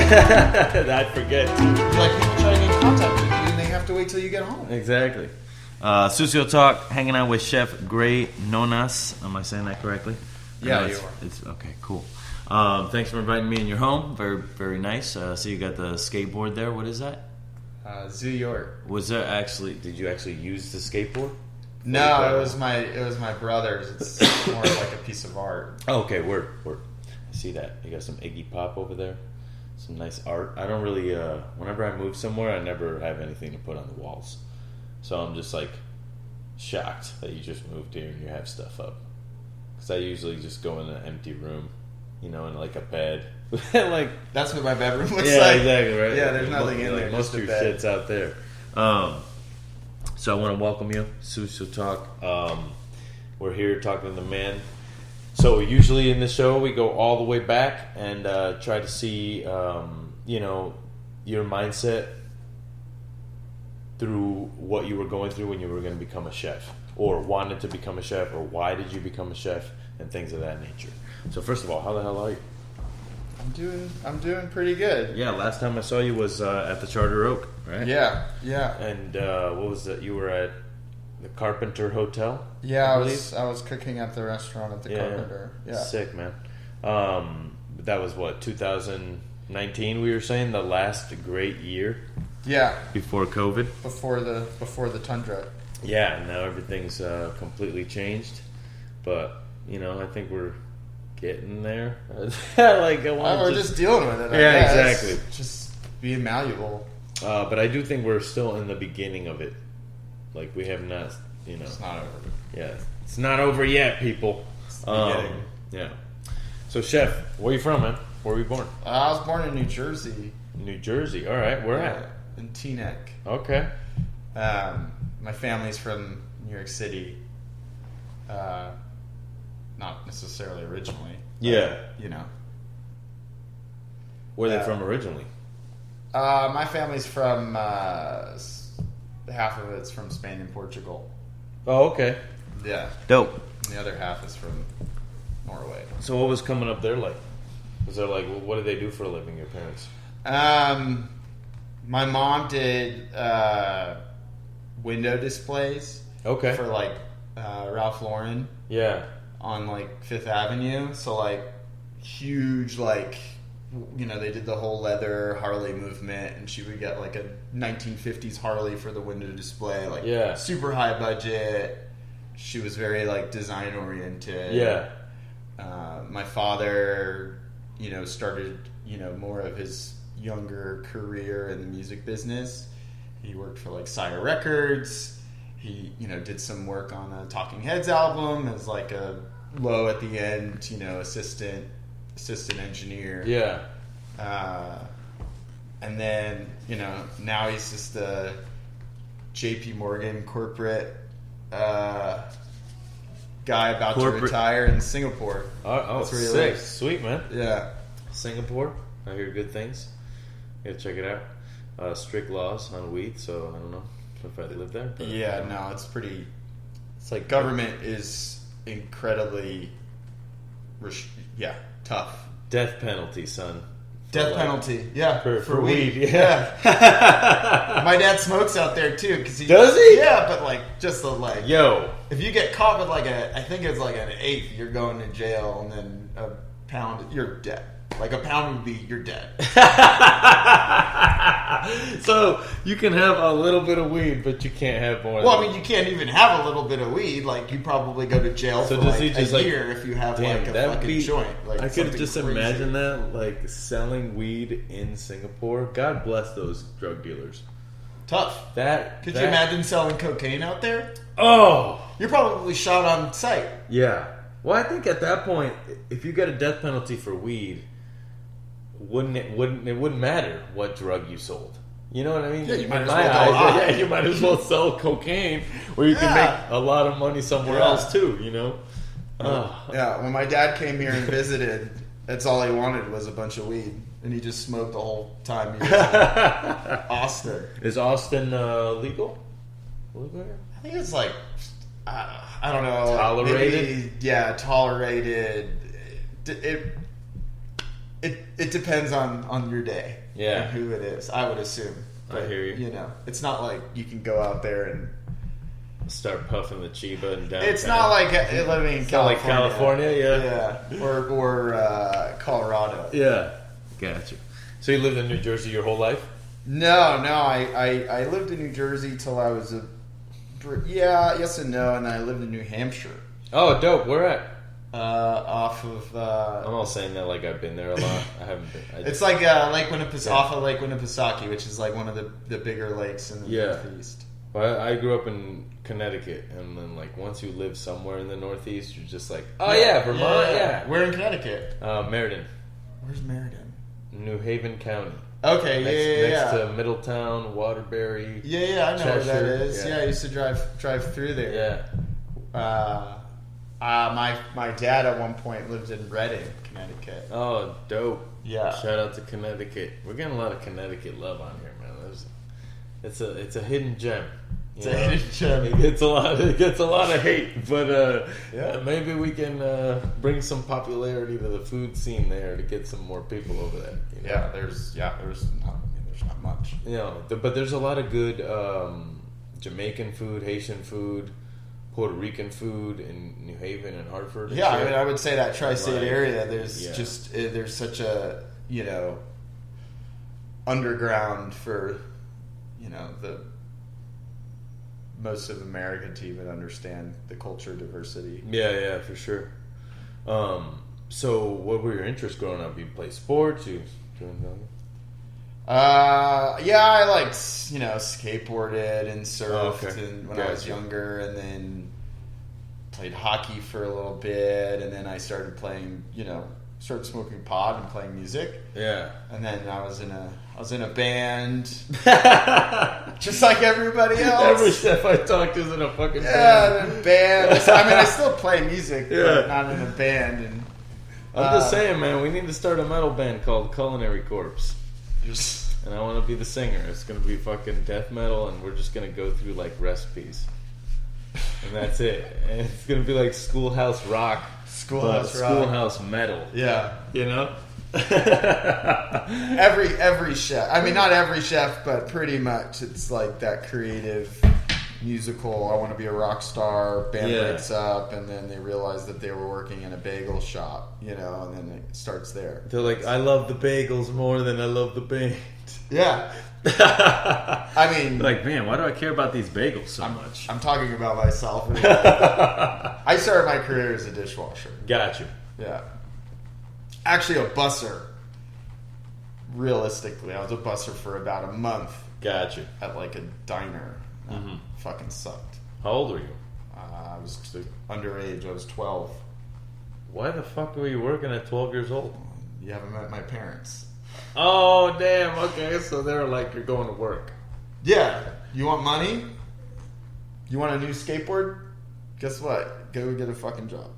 I'd forget. Like people try to get in contact with you and they have to wait till you get home. Exactly. Sucio.Talk, hanging out with Chef Grae Nonas. Am I saying that correctly? Yeah, you are. It's okay, cool. Thanks for inviting me in your home. Very, very nice. So you got the skateboard there. What is that? Zoo York. Was there actually? Did you actually use the skateboard? No, it was my brother's. It's more like a piece of art. Oh, okay, word. I see that. You got some Iggy Pop over there. Some nice art. I don't really. Whenever I move somewhere, I never have anything to put on the walls. So I'm just like shocked that you just moved here and you have stuff up. Because I usually just go in an empty room, in like a bed. Like that's what my bedroom looks like. Yeah, exactly, right? Yeah, there's nothing in there. Most of your shit's out there. So I want to welcome you, Sucio.Talk. We're here talking to the man. So usually in the show we go all the way back and try to see, your mindset through what you were going through when you were going to become a chef, or wanted to become a chef, or why did you become a chef, and things of that nature. So first of all, how the hell are you? I'm doing pretty good. Yeah, last time I saw you was at the Charter Oak, right? Yeah. And what was that? You were at the Carpenter Hotel? Yeah, I was cooking at the restaurant at the Carpenter. Yeah. Sick, man. That was what, 2019 we were saying, the last great year? Yeah. Before COVID? Before the tundra. Yeah, and now everything's completely changed. But, I think we're getting there. We're just dealing with it. Yeah, exactly. Just being malleable. But I do think we're still in the beginning of it. Like we have not, It's not over. Yeah, it's not over yet, people. It's the beginning. Yeah. So, Chef, where are you from, man? Where were you born? I was born in New Jersey. New Jersey. All right. Where at? In Teaneck. Okay. My family's from New York City. Not necessarily originally. Yeah. Where are they from originally? My family's from half of it's from Spain and Portugal. Oh, okay. Yeah. Dope. And the other half is from Norway. So what was coming up there like? Was there what did they do for a living, your parents? My mom did window displays. Okay. For Ralph Lauren. Yeah. On Fifth Avenue. So huge they did the whole leather Harley movement, and she would get a 1950s Harley for the window display. Super high budget. She was very design oriented. Yeah. My father, started more of his younger career in the music business. He worked for Sire Records. He did some work on a Talking Heads album as a low at the end assistant engineer. Yeah. And then, now he's just a JP Morgan corporate guy about to retire in Singapore. That's where he lives. Sweet, man. Yeah. Singapore. I hear good things. Gotta check it out. Strict laws on weed, so I don't know if I'd live there. But, no, it's pretty... It's government is incredibly... tough. Death penalty, son. Death penalty, yeah. For weed, yeah. My dad smokes out there, too. Does he? Yeah, but just Yo. If you get caught with I think it's an eighth, you're going to jail, and then a pound, you're dead. A pound would be, you're dead. So, you can have a little bit of weed, but you can't have more. Well, you can't even have a little bit of weed. You probably go to jail for a year if you have a fucking joint. I could just imagine that, selling weed in Singapore. God bless those drug dealers. Tough. Could you imagine selling cocaine out there? Oh! You're probably shot on sight. Yeah. Well, I think at that point, if you get a death penalty for weed, it wouldn't matter what drug you sold. You know what I mean? Yeah, you might you might as well sell cocaine, where you can make a lot of money somewhere else too. Yeah. When my dad came here and visited, that's all he wanted was a bunch of weed, and he just smoked the whole time he was in Austin. Is Austin legal? Legal here? I think it's I don't know. Tolerated? Maybe, tolerated. It depends on your day. Yeah. And who it is, I would assume. But, I hear you. You know, it's not like you can go out there and start puffing the Chiba and downtown. It's not like living in California. Not like California, yeah. Or Colorado. Yeah. Gotcha. So you lived in New Jersey your whole life? No. I lived in New Jersey till I was yes and no, and then I lived in New Hampshire. Oh, dope. Where at? Off of. I'm not saying that like I've been there a lot. I haven't been. It's like off of Lake Winnipesaukee, which is like one of the bigger lakes in the Northeast. Well, I grew up in Connecticut, and then like once you live somewhere in the Northeast, you're just like, Vermont, yeah. Where in Connecticut? Meriden. Where's Meriden? New Haven County. Okay, next to Middletown, Waterbury. Yeah, I know Cheshire. where that is. Yeah, I used to drive through there. Yeah. My dad at one point lived in Reading, Connecticut. Oh, dope. Yeah. Shout out to Connecticut. We're getting a lot of Connecticut love on here, man. It's a hidden gem. It's a hidden gem. It gets a lot of hate, but maybe we can bring some popularity to the food scene there to get some more people over there. You know? Yeah, there's not much. You know, but there's a lot of good Jamaican food, Haitian food, Puerto Rican food in New Haven and Hartford. Yeah, I mean, I would say that tri-state area. There's such a underground for the most of America to even understand the culture diversity. Yeah, for sure. So what were your interests growing up? You play sports? You doing nothing? I liked, skateboarded and surfed and when I was younger, and then played hockey for a little bit, and then I started playing, started smoking pot and playing music. Yeah. And then I was in a band, just like everybody else. Every chef I talked to is in a fucking band. Yeah, in a band. I mean, I still play music, but not in a band. And I'm just saying, man, we need to start a metal band called Culinary Corpse. And I want to be the singer. It's going to be fucking death metal, and we're just going to go through like recipes. And that's it. And it's going to be like Schoolhouse Rock. Schoolhouse metal. Yeah. You know? Every chef. I mean, not every chef, but pretty much. It's like that creative musical. I want to be a rock star. Band breaks up, and then they realize that they were working in a bagel shop. And then it starts there. They're like, I love the bagels more than I love the band. Yeah. I mean, like, man, why do I care about these bagels so much? I'm talking about myself. I started my career as a dishwasher. Gotcha. Yeah. Actually, a busser. Realistically, I was a busser for about a month. Gotcha. At like a diner. Fucking sucked. How old were you? I was underage. I was 12. Why the fuck were you working at 12 years old? You haven't met my parents. Oh, damn. Okay, so they were like, you're going to work. Yeah. You want money? You want a new skateboard? Guess what? Go get a fucking job.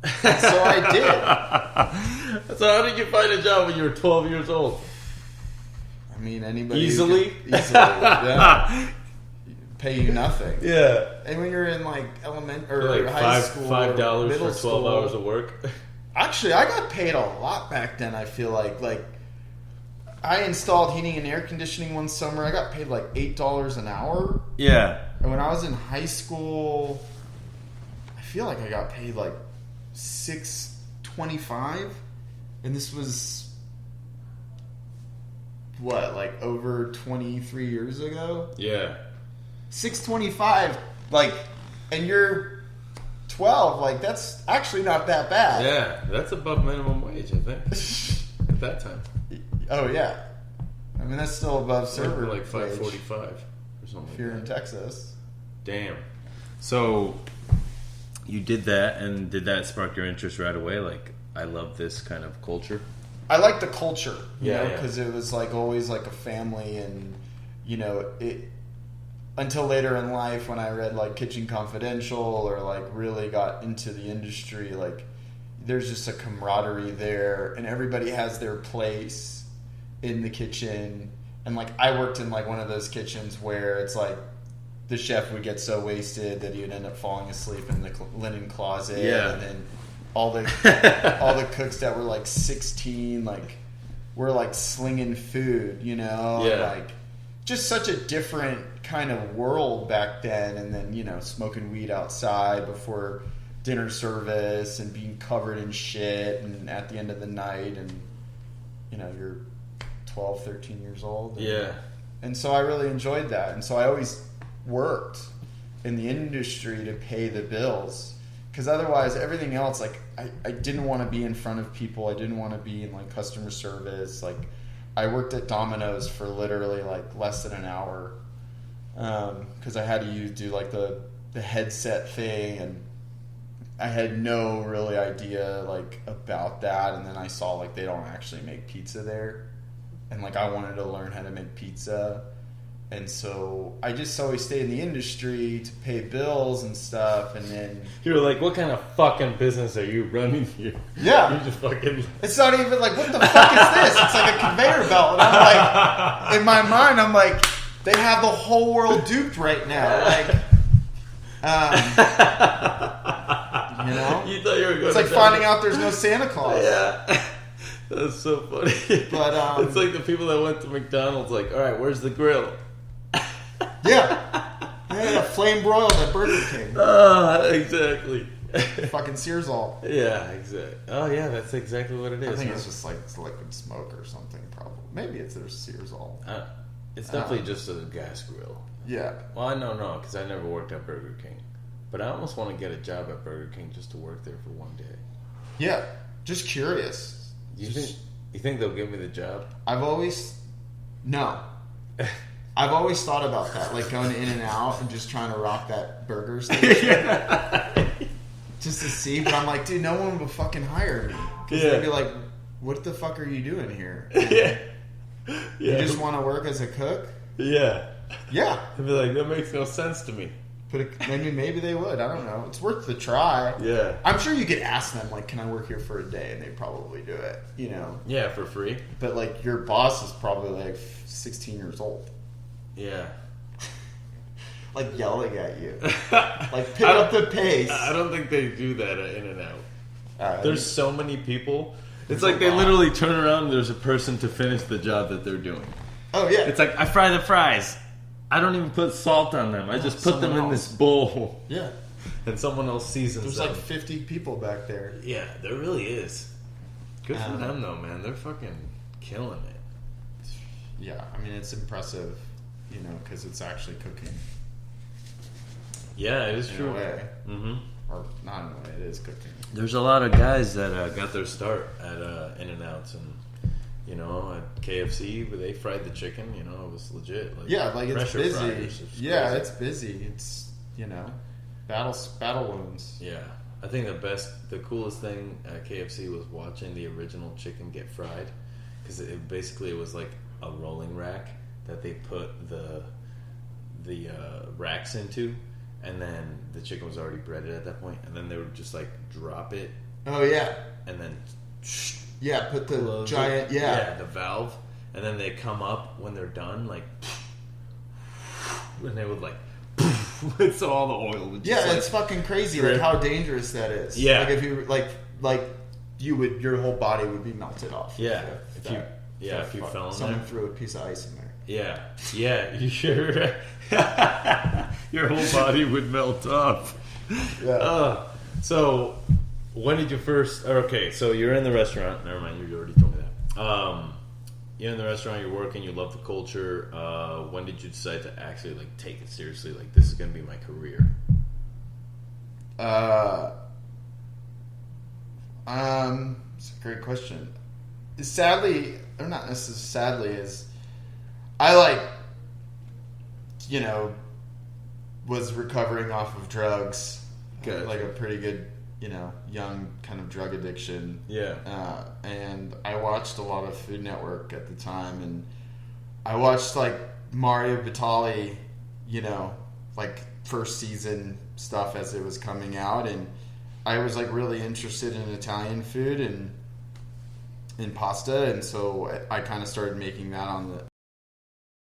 So I did. So how did you find a job when you were 12 years old? I mean, anybody... Easily? Yeah. Pay you nothing. Yeah. And when you're in like elementary or like high school, $5 middle for 12 hours of work. Actually, I got paid a lot back then. I feel like I installed heating and air conditioning one summer. I got paid like $8 an hour. Yeah. And when I was in high school, I feel like I got paid like $6.25, and this was what, like over 23 years ago? Yeah. $6.25, like, and you're 12, like, that's actually not that bad. Yeah, that's above minimum wage, I think, at that time. Oh, yeah. I mean, that's still above server like $5.45 or something. If you're in Texas. Damn. So, you did that, and did that spark your interest right away? Like, I love this kind of culture? I like the culture, you know, yeah. because it was like always like a family, and, it... Until later in life, when I read like Kitchen Confidential or like really got into the industry, like there's just a camaraderie there, and everybody has their place in the kitchen. And like I worked in like one of those kitchens where it's like the chef would get so wasted that he would end up falling asleep in the linen closet, and then all the cooks that were like 16, like were like slinging food, you know, Yeah. and, like just such a different kind of world back then. And then, you know, smoking weed outside before dinner service and being covered in shit and at the end of the night, and you know, you're 12, 13 years old. And, Yeah. and so I really enjoyed that. And so I always worked in the industry to pay the bills, because otherwise everything else, like I didn't want to be in front of people. I didn't want to be in like customer service. Like I worked at Domino's for literally like less than an hour, because I had to do like the headset thing, and I had no really idea like about that. And then I saw like they don't actually make pizza there, and like I wanted to learn how to make pizza. And so I just always stayed in the industry to pay bills and stuff. And then You were like, what kind of fucking business are you running here? Yeah. You just fucking... it's not even like, what the fuck is this? It's like a conveyor belt. And I'm like, in my mind, I'm like, they have the whole world duped right now. Like, you know? You thought you were going It's like finding out there's no Santa Claus. Yeah. That's so funny. But, it's like the people that went to McDonald's, like, all right, where's the grill? Yeah. They had a flame broiled at Burger King. Exactly. Fucking Searsall. Yeah, exactly. Oh, yeah, that's exactly what it is. I think huh? it's just like liquid smoke or something, probably. Maybe it's their Searsall. It's definitely just a gas grill. Yeah. Well, I don't know, because I never worked at Burger King. But I almost want to get a job at Burger King just to work there for one day. Yeah. Just curious. You think they'll give me the job? No. I've always thought about that, like going in and out and just trying to rock that burger station. Just to see, but I'm like, dude, no one would fucking hire me. Because they'd be like, what the fuck are you doing here? You just want to work as a cook? Yeah. Yeah. They'd be like, that makes no sense to me. Maybe they would. I don't know. It's worth the try. Yeah. I'm sure you could ask them, like, can I work here for a day? And they'd probably do it, you know? Yeah, for free. But, like, your boss is probably, like, 16 years old. Yeah. Like, yelling at you. Like, pick up the pace. I don't think they do that at In-N-Out. There's so many people. It's There's like a they lot. literally turn around and there's a person to finish the job that they're doing. Oh, yeah. It's like, I fry the fries. I don't even put salt on them. I just put them in this bowl. Yeah. And someone else seasons There's them. like 50 people back there. Yeah, there really is. Good for them, though, man. They're fucking killing it. Yeah, I mean, it's impressive, you know, because it's actually cooking. Yeah, it is in true. a way. Mm-hmm. Or not in a way, it is cooking. There's a lot of guys that got their start at In-N-Outs, and you know, at KFC, where they fried the chicken. You know, it was legit. Like, Yeah, like it's pressure busy. fryers, it's Yeah, crazy. it's busy. It's, you know, battle wounds. Yeah, I think the coolest thing at KFC was watching the original chicken get fried, because it basically was like a rolling rack that they put the racks into, and then the chicken was already breaded at that point, and then they would just like drop it, Oh, yeah. and then Yeah, put the close giant, it. yeah. the valve, and then they come up when they're done, like, and they would like, so all the oil would just, Yeah, like, it's fucking crazy, drip. like how dangerous that is. Yeah. Like if you, like you would, your whole body would be melted off. Yeah, if you fell in someone there. threw a piece of ice in there. Yeah, you sure? Your whole body would melt off. Yeah. So, when did you first? Okay, so you're in the restaurant. Never mind, you already told me that. You're in the restaurant. You're working. You love the culture. When did you decide to actually like take it seriously? Like, this is going to be my career. It's a great question. Sadly, or not necessarily sadly, is I like, you know, was recovering off of drugs. Gotcha. Like a pretty good, you know, young kind of drug addiction. Yeah. And I watched a lot of Food Network at the time, and I watched like Mario Batali, you know, like first season stuff as it was coming out, and I was like really interested in Italian food and in pasta, and so I kind of started making that on